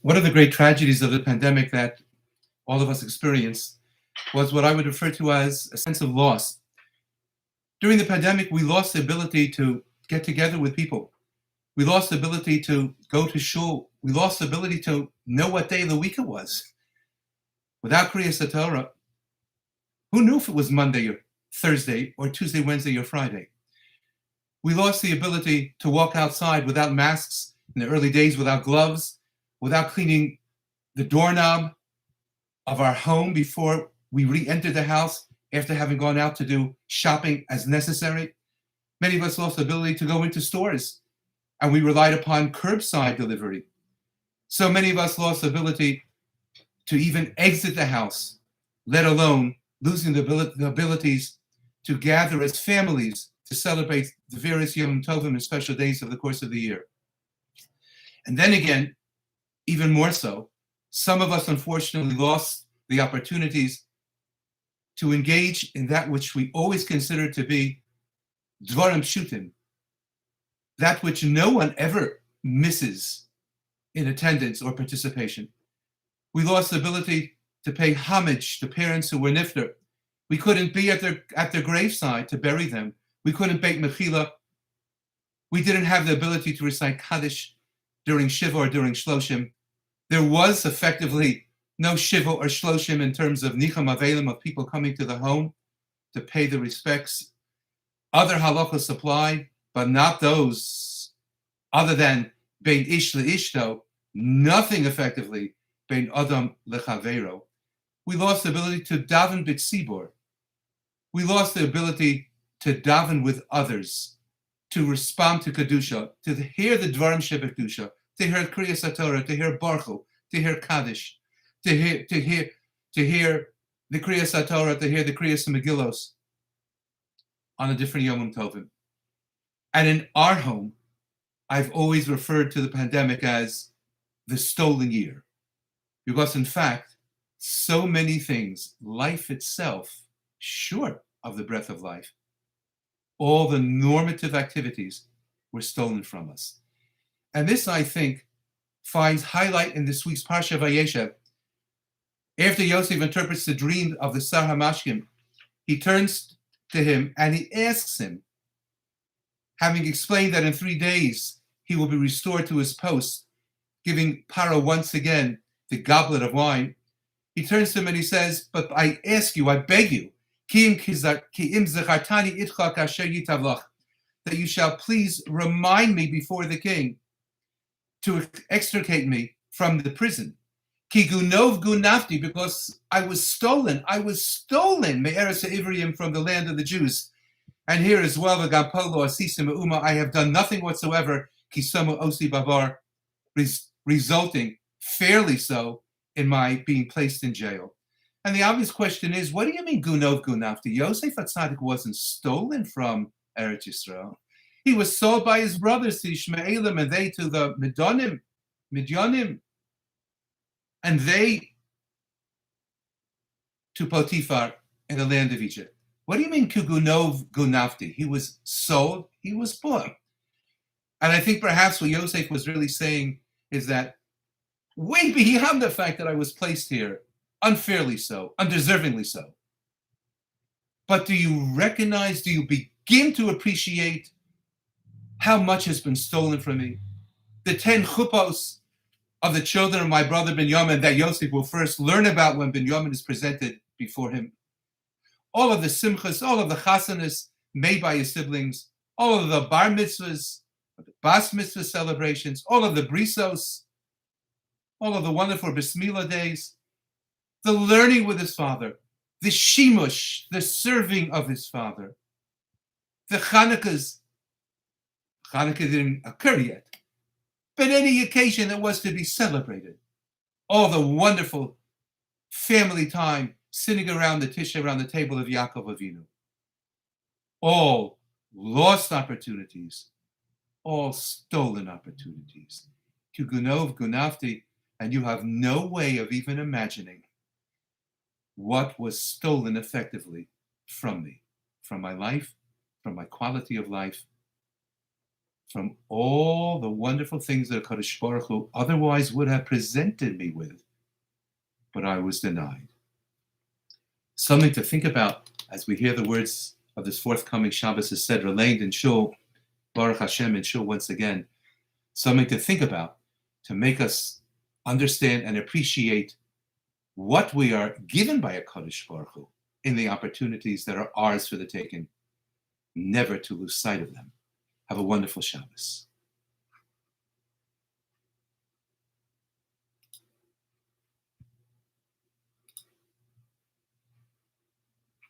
One of the great tragedies of the pandemic that all of us experienced was what I would refer to as a sense of loss. During the pandemic, we lost the ability to get together with people. We lost the ability to go to shul. We lost the ability to know what day of the week it was. Without Kriyas Torah, who knew if it was Monday or Thursday or Tuesday, Wednesday, or Friday? We lost the ability to walk outside without masks in the early days, without gloves, without cleaning the doorknob of our home before we re-entered the house after having gone out to do shopping as necessary. Many of us lost the ability to go into stores, and we relied upon curbside delivery. So many of us lost the ability to even exit the house, let alone losing the abilities to gather as families to celebrate the various Yom Tovim and special days of the course of the year. And then again, even more so, some of us unfortunately lost the opportunities to engage in that which we always consider to be dvarim pshutim, that which no one ever misses in attendance or participation. We lost the ability to pay homage to parents who were nifter. We couldn't be at their graveside to bury them. We couldn't bake mechila. We didn't have the ability to recite Kaddish during Shiva or during Shloshim. There was effectively no Shiva or Shloshim in terms of Nicham Avelim, of people coming to the home to pay the respects. Other halachas apply, but not those other than Bein Ish LeIshto, nothing effectively Bein Adam LeChavero. We lost the ability to daven b'tzibur. We lost the ability to daven with others, to respond to Kedusha, to hear the Dvarim Shebekdusha, to hear Kriyas Torah, to hear Baruch, to hear Kaddish, to hear the Kriyas Torah, to hear the Kriyas Megillos on a different Yom Tovim. And in our home, I've always referred to the pandemic as the stolen year, because in fact, so many things, life itself, short of the breath of life, all the normative activities were stolen from us. And this, I think, finds highlight in this week's Parshas VaYeshev. After Yosef interprets the dream of the Sar HaMashkim, he turns to him and he asks him, having explained that in 3 days he will be restored to his post, giving Paro once again the goblet of wine, he turns to him and he says, but I ask you, I beg you, that you shall please remind me before the king to extricate me from the prison. Ki gunov gunafti, because I was stolen me'eretz Ivriim, from the land of the Jews. And here as well, I have done nothing whatsoever, kisomu osi babar, resulting fairly so in my being placed in jail. And the obvious question is, what do you mean gunov gunafti? Yosef HaTzadik wasn't stolen from Eretz Yisrael. He was sold by his brothers to Ishmaelim, and they to the Midyanim, and they to Potiphar in the land of Egypt. What do you mean kugunov gunafti? He was sold, he was bought. And I think perhaps what Yosef was really saying is that way beyond the fact that I was placed here, unfairly so, undeservingly so. But do you recognize, do you begin to appreciate how much has been stolen from me? The 10 chuppos of the children of my brother Binyamin that Yosef will first learn about when Binyamin is presented before him. All of the simchas, all of the chasanas made by his siblings, all of the bar mitzvahs, the bas mitzvah celebrations, all of the brisos, all of the wonderful bris milah days, the learning with his father, the shimush, the serving of his father, the Hanukkahs. Hanukkah didn't occur yet, but any occasion that was to be celebrated, all the wonderful family time sitting around the tisha, around the table of Yaakov Avinu, all lost opportunities, all stolen opportunities. To gunov gunafti, and you have no way of even imagining what was stolen effectively from me, from my life, from my quality of life, from all the wonderful things that HaKadosh Baruch Hu otherwise would have presented me with, but I was denied. Something to think about as we hear the words of this forthcoming Shabbos is said, relayed in Shul, Baruch Hashem in Shul once again. Something to think about to make us understand and appreciate what we are given by HaKadosh Baruch Hu in the opportunities that are ours for the taking, never to lose sight of them. Have a wonderful Shabbos.